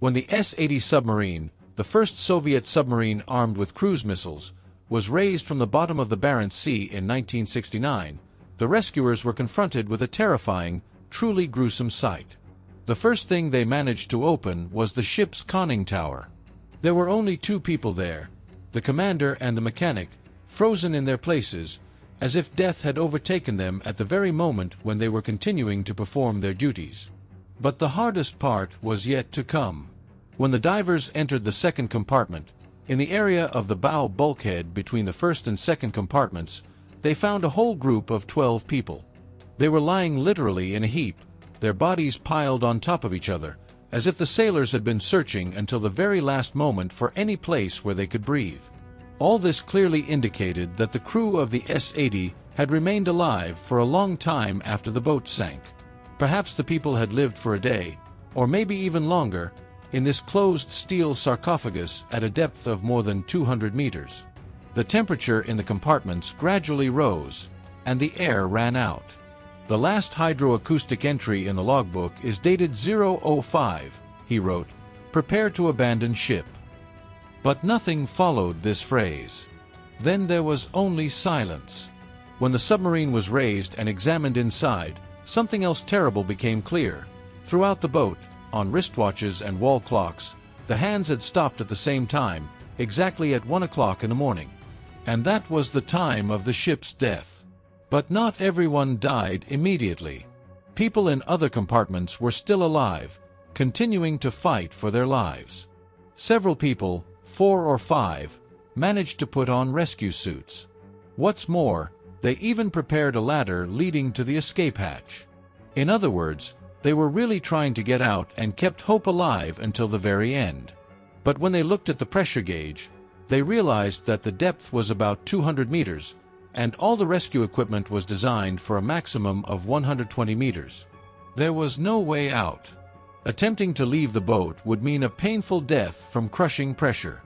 When the S-80 submarine, the first Soviet submarine armed with cruise missiles, was raised from the bottom of the Barents Sea in 1969, the rescuers were confronted with a terrifying, truly gruesome sight. The first thing they managed to open was the ship's conning tower. There were only 2 people there, the commander and the mechanic, frozen in their places, as if death had overtaken them at the very moment when they were continuing to perform their duties. But the hardest part was yet to come. When the divers entered the second compartment, in the area of the bow bulkhead between the first and second compartments, they found a whole group of 12 people. They were lying literally in a heap, their bodies piled on top of each other, as if the sailors had been searching until the very last moment for any place where they could breathe. All this clearly indicated that the crew of the S-80 had remained alive for a long time after the boat sank. Perhaps the people had lived for a day, or maybe even longer, in this closed steel sarcophagus at a depth of more than 200 meters. The temperature in the compartments gradually rose, and the air ran out. The last hydroacoustic entry in the logbook is dated 005, he wrote, "Prepare to abandon ship." But nothing followed this phrase. Then there was only silence. When the submarine was raised and examined inside, something else terrible became clear. Throughout the boat, on wristwatches and wall clocks, the hands had stopped at the same time, exactly at 1 o'clock in the morning. And that was the time of the ship's death. But not everyone died immediately. People in other compartments were still alive, continuing to fight for their lives. Several people, 4 or 5, managed to put on rescue suits. What's more, they even prepared a ladder leading to the escape hatch. In other words, they were really trying to get out and kept hope alive until the very end. But when they looked at the pressure gauge, they realized that the depth was about 200 meters, and all the rescue equipment was designed for a maximum of 120 meters. There was no way out. Attempting to leave the boat would mean a painful death from crushing pressure.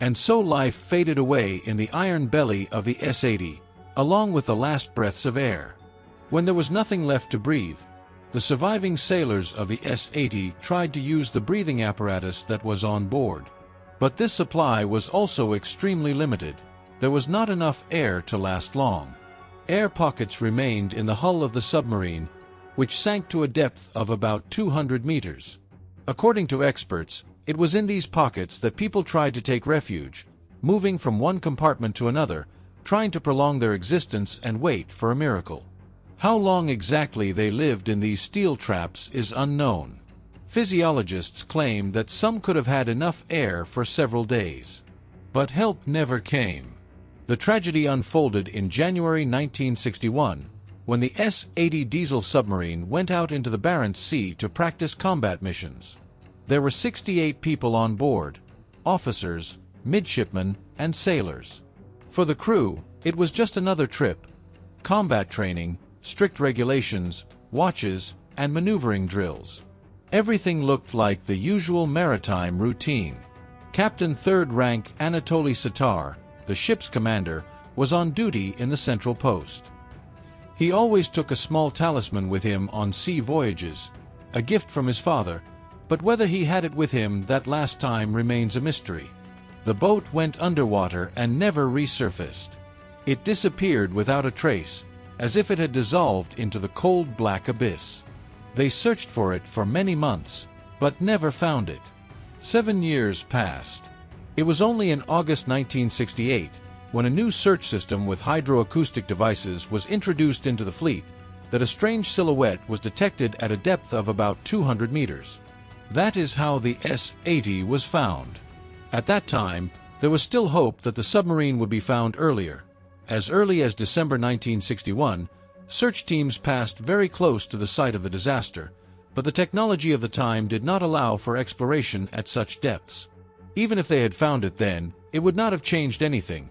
And so life faded away in the iron belly of the S-80, along with the last breaths of air. When there was nothing left to breathe, the surviving sailors of the S-80 tried to use the breathing apparatus that was on board. But this supply was also extremely limited. There was not enough air to last long. Air pockets remained in the hull of the submarine, which sank to a depth of about 200 meters. According to experts, it was in these pockets that people tried to take refuge, moving from one compartment to another, trying to prolong their existence and wait for a miracle. How long exactly they lived in these steel traps is unknown. Physiologists claim that some could have had enough air for several days. But help never came. The tragedy unfolded in January 1961, when the S-80 diesel submarine went out into the Barents Sea to practice combat missions. There were 68 people on board, officers, midshipmen, and sailors. For the crew, it was just another trip. Combat training, strict regulations, watches, and maneuvering drills. Everything looked like the usual maritime routine. Captain 3rd Rank Anatoly Satar, the ship's commander, was on duty in the central post. He always took a small talisman with him on sea voyages, a gift from his father, but whether he had it with him that last time remains a mystery. The boat went underwater and never resurfaced. It disappeared without a trace, as if it had dissolved into the cold black abyss. They searched for it for many months, but never found it. 7 years passed. It was only in August 1968, when a new search system with hydroacoustic devices was introduced into the fleet, that a strange silhouette was detected at a depth of about 200 meters. That is how the S-80 was found. At that time, there was still hope that the submarine would be found earlier. As early as December 1961, search teams passed very close to the site of the disaster, but the technology of the time did not allow for exploration at such depths. Even if they had found it then, it would not have changed anything.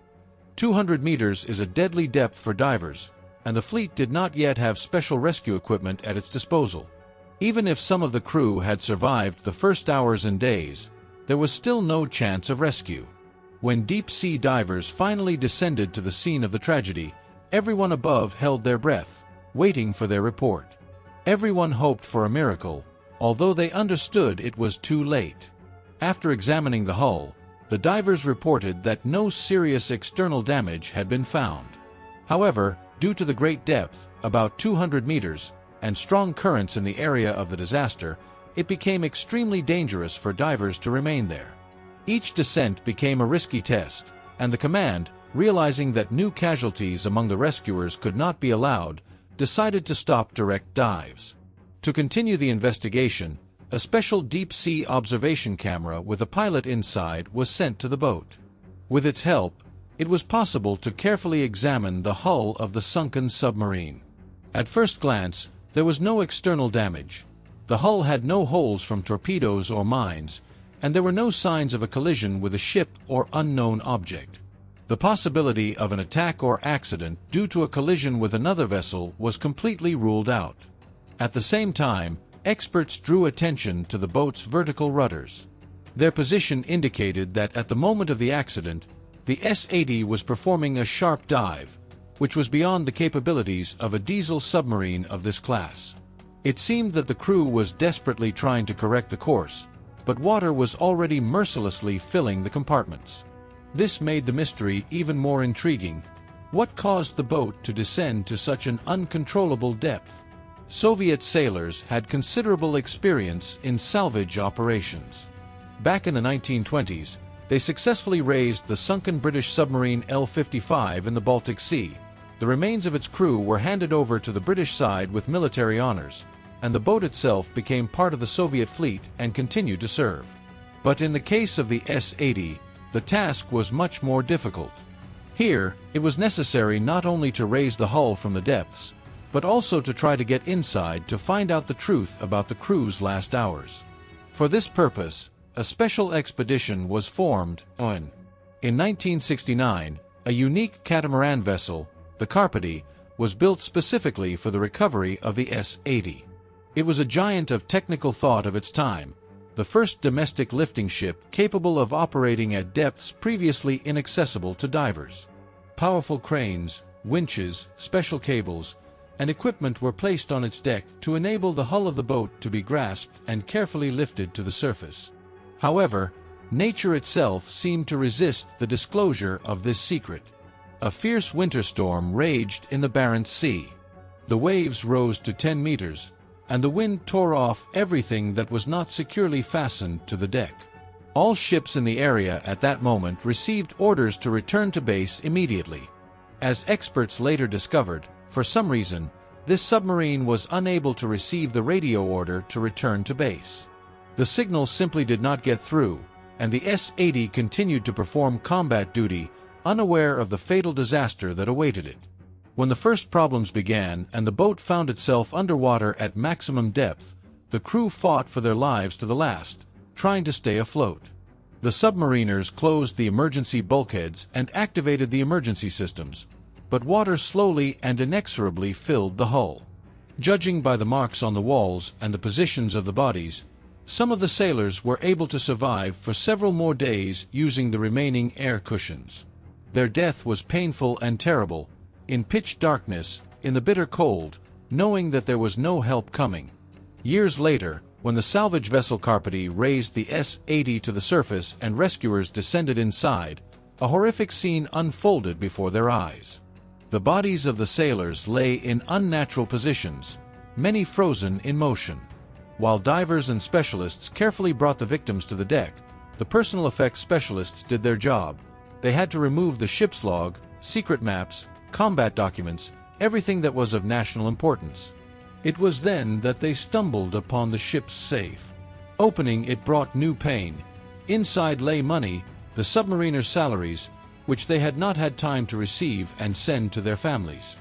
200 meters is a deadly depth for divers, and the fleet did not yet have special rescue equipment at its disposal. Even if some of the crew had survived the first hours and days, there was still no chance of rescue. When deep-sea divers finally descended to the scene of the tragedy, everyone above held their breath, waiting for their report. Everyone hoped for a miracle, although they understood it was too late. After examining the hull, the divers reported that no serious external damage had been found. However, due to the great depth, about 200 meters, and strong currents in the area of the disaster, it became extremely dangerous for divers to remain there. Each descent became a risky test, and the command, realizing that new casualties among the rescuers could not be allowed, decided to stop direct dives. To continue the investigation, a special deep-sea observation camera with a pilot inside was sent to the boat. With its help, it was possible to carefully examine the hull of the sunken submarine. At first glance, there was no external damage. The hull had no holes from torpedoes or mines, and there were no signs of a collision with a ship or unknown object. The possibility of an attack or accident due to a collision with another vessel was completely ruled out. At the same time, experts drew attention to the boat's vertical rudders. Their position indicated that at the moment of the accident, the S-80 was performing a sharp dive, which was beyond the capabilities of a diesel submarine of this class. It seemed that the crew was desperately trying to correct the course, but water was already mercilessly filling the compartments. This made the mystery even more intriguing. What caused the boat to descend to such an uncontrollable depth? Soviet sailors had considerable experience in salvage operations. Back in the 1920s, they successfully raised the sunken British submarine L-55 in the Baltic Sea. The remains of its crew were handed over to the British side with military honors, and the boat itself became part of the Soviet fleet and continued to serve. But in the case of the S-80, the task was much more difficult. Here, it was necessary not only to raise the hull from the depths, but also to try to get inside to find out the truth about the crew's last hours. For this purpose, a special expedition was formed. In 1969, a unique catamaran vessel, the Carpathy, was built specifically for the recovery of the S-80. It was a giant of technical thought of its time, the first domestic lifting ship capable of operating at depths previously inaccessible to divers. Powerful cranes, winches, special cables, and equipment were placed on its deck to enable the hull of the boat to be grasped and carefully lifted to the surface. However, nature itself seemed to resist the disclosure of this secret. A fierce winter storm raged in the Barents Sea. The waves rose to 10 meters, and the wind tore off everything that was not securely fastened to the deck. All ships in the area at that moment received orders to return to base immediately. As experts later discovered, for some reason, this submarine was unable to receive the radio order to return to base. The signal simply did not get through, and the S-80 continued to perform combat duty, unaware of the fatal disaster that awaited it. When the first problems began and the boat found itself underwater at maximum depth, the crew fought for their lives to the last, trying to stay afloat. The submariners closed the emergency bulkheads and activated the emergency systems, but water slowly and inexorably filled the hull. Judging by the marks on the walls and the positions of the bodies, some of the sailors were able to survive for several more days using the remaining air cushions. Their death was painful and terrible, in pitch darkness, in the bitter cold, knowing that there was no help coming. Years later, when the salvage vessel Carpathy raised the S-80 to the surface and rescuers descended inside, a horrific scene unfolded before their eyes. The bodies of the sailors lay in unnatural positions, many frozen in motion. While divers and specialists carefully brought the victims to the deck, the personal effects specialists did their job. They had to remove the ship's log, secret maps, combat documents, everything that was of national importance. It was then that they stumbled upon the ship's safe. Opening it brought new pain. Inside lay money, the submariners' salaries, which they had not had time to receive and send to their families.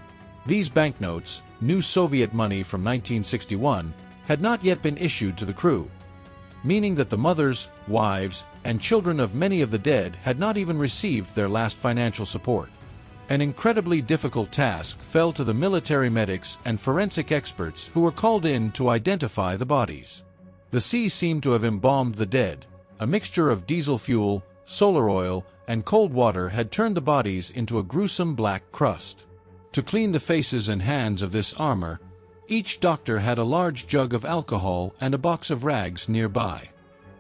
These banknotes, new Soviet money from 1961, had not yet been issued to the crew, meaning that the mothers, wives, and children of many of the dead had not even received their last financial support. An incredibly difficult task fell to the military medics and forensic experts who were called in to identify the bodies. The sea seemed to have embalmed the dead. A mixture of diesel fuel, solar oil, and cold water had turned the bodies into a gruesome black crust. To clean the faces and hands of this armor, each doctor had a large jug of alcohol and a box of rags nearby.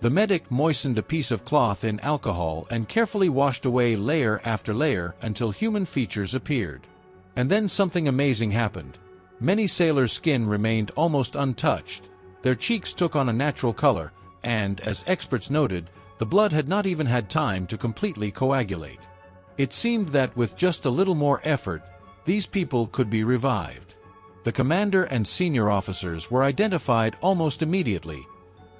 The medic moistened a piece of cloth in alcohol and carefully washed away layer after layer until human features appeared. And then something amazing happened. Many sailors' skin remained almost untouched, their cheeks took on a natural color, and, as experts noted, the blood had not even had time to completely coagulate. It seemed that with just a little more effort, these people could be revived. The commander and senior officers were identified almost immediately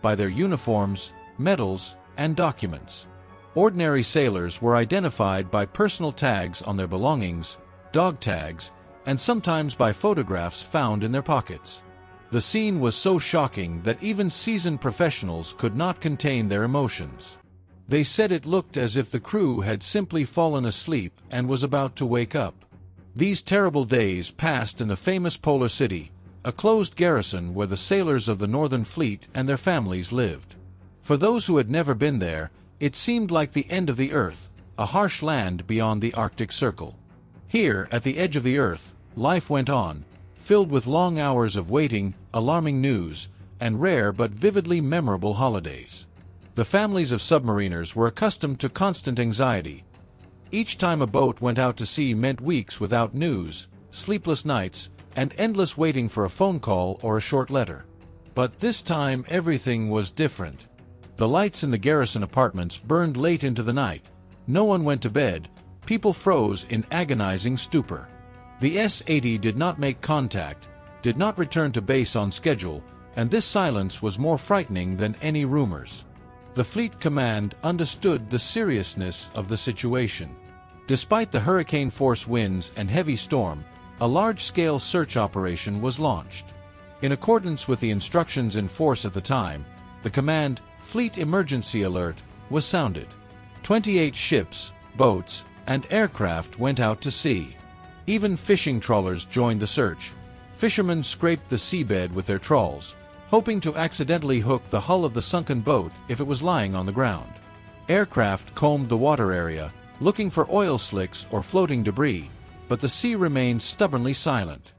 by their uniforms, medals, and documents. Ordinary sailors were identified by personal tags on their belongings, dog tags, and sometimes by photographs found in their pockets. The scene was so shocking that even seasoned professionals could not contain their emotions. They said it looked as if the crew had simply fallen asleep and was about to wake up. These terrible days passed in the famous Polar City, a closed garrison where the sailors of the Northern Fleet and their families lived. For those who had never been there, it seemed like the end of the earth, a harsh land beyond the Arctic Circle. Here, at the edge of the earth, life went on, filled with long hours of waiting, alarming news, and rare but vividly memorable holidays. The families of submariners were accustomed to constant anxiety. Each time a boat went out to sea meant weeks without news, sleepless nights, and endless waiting for a phone call or a short letter. But this time everything was different. The lights in the garrison apartments burned late into the night. No one went to bed. People froze in agonizing stupor. The S-80 did not make contact, did not return to base on schedule, and this silence was more frightening than any rumors. The fleet command understood the seriousness of the situation. Despite the hurricane-force winds and heavy storm, a large-scale search operation was launched. In accordance with the instructions in force at the time, the command Fleet Emergency Alert was sounded. 28 ships, boats, and aircraft went out to sea. Even fishing trawlers joined the search. Fishermen scraped the seabed with their trawls, hoping to accidentally hook the hull of the sunken boat if it was lying on the ground. Aircraft combed the water area, looking for oil slicks or floating debris, but the sea remained stubbornly silent.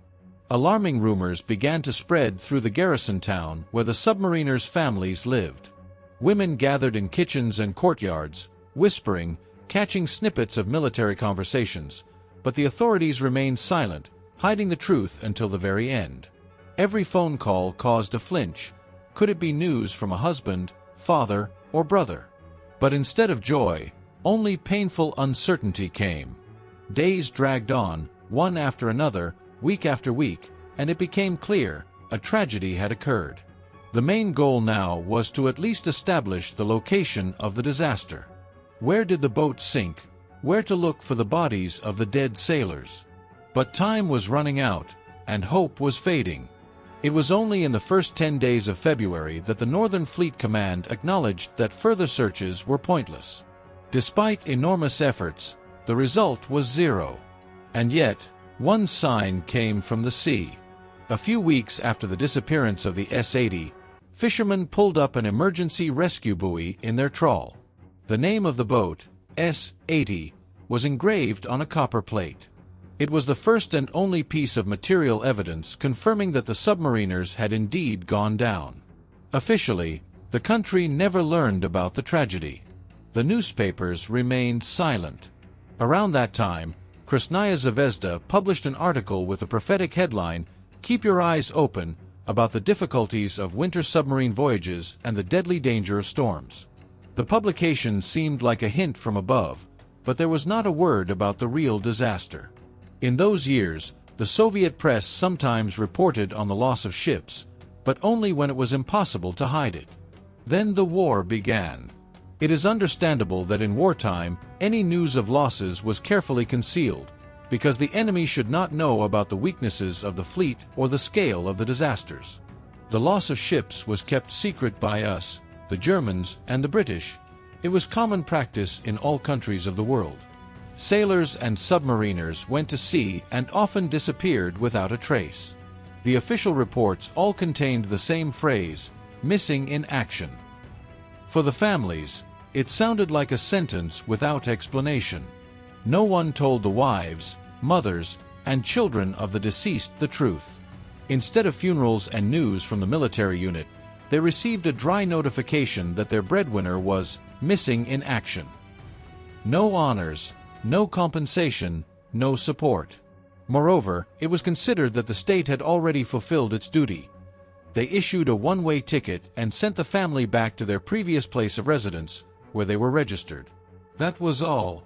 Alarming rumors began to spread through the garrison town where the submariners' families lived. Women gathered in kitchens and courtyards, whispering, catching snippets of military conversations, but the authorities remained silent, hiding the truth until the very end. Every phone call caused a flinch. Could it be news from a husband, father, or brother? But instead of joy, only painful uncertainty came. Days dragged on, one after another, week after week, and it became clear a tragedy had occurred. The main goal now was to at least establish the location of the disaster. Where did the boat sink? Where to look for the bodies of the dead sailors? But time was running out, and hope was fading. It was only in the first 10 days of February that the Northern Fleet Command acknowledged that further searches were pointless. Despite enormous efforts, the result was zero. And yet, one sign came from the sea. A few weeks after the disappearance of the S-80, fishermen pulled up an emergency rescue buoy in their trawl. The name of the boat, S-80, was engraved on a copper plate. It was the first and only piece of material evidence confirming that the submariners had indeed gone down. Officially, the country never learned about the tragedy. The newspapers remained silent. Around that time, Krasnaya Zvezda published an article with the prophetic headline, "Keep Your Eyes Open," about the difficulties of winter submarine voyages and the deadly danger of storms. The publication seemed like a hint from above, but there was not a word about the real disaster. In those years, the Soviet press sometimes reported on the loss of ships, but only when it was impossible to hide it. Then the war began. It is understandable that in wartime, any news of losses was carefully concealed, because the enemy should not know about the weaknesses of the fleet or the scale of the disasters. The loss of ships was kept secret by us, the Germans, and the British. It was common practice in all countries of the world. Sailors and submariners went to sea and often disappeared without a trace. The official reports all contained the same phrase, "missing in action." For the families, it sounded like a sentence without explanation. No one told the wives, mothers, and children of the deceased the truth. Instead of funerals and news from the military unit, they received a dry notification that their breadwinner was missing in action. No honors, no compensation, no support. Moreover, it was considered that the state had already fulfilled its duty. They issued a one-way ticket and sent the family back to their previous place of residence, where they were registered. That was all.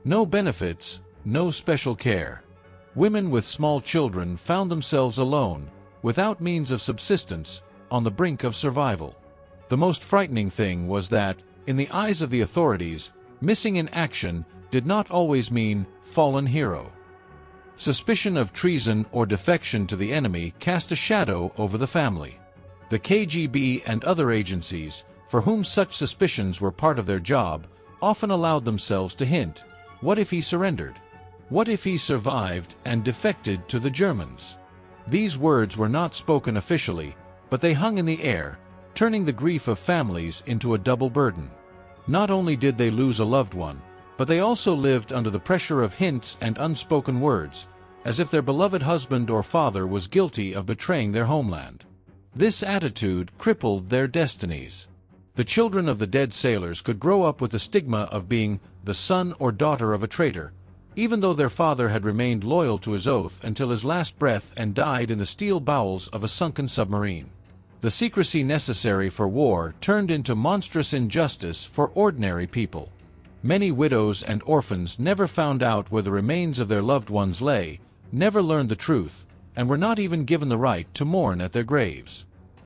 No benefits, no special care. Women with small children found themselves alone, without means of subsistence, on the brink of survival. The most frightening thing was that, in the eyes of the authorities, missing in action did not always mean fallen hero. Suspicion of treason or defection to the enemy cast a shadow over the family. The KGB and other agencies, for whom such suspicions were part of their job, often allowed themselves to hint, what if he surrendered? What if he survived and defected to the Germans? These words were not spoken officially, but they hung in the air, turning the grief of families into a double burden. Not only did they lose a loved one, but they also lived under the pressure of hints and unspoken words, as if their beloved husband or father was guilty of betraying their homeland. This attitude crippled their destinies. The children of the dead sailors could grow up with the stigma of being the son or daughter of a traitor, even though their father had remained loyal to his oath until his last breath and died in the steel bowels of a sunken submarine. The secrecy necessary for war turned into monstrous injustice for ordinary people. Many widows and orphans never found out where the remains of their loved ones lay, never learned the truth, and were not even given the right to mourn at their graves.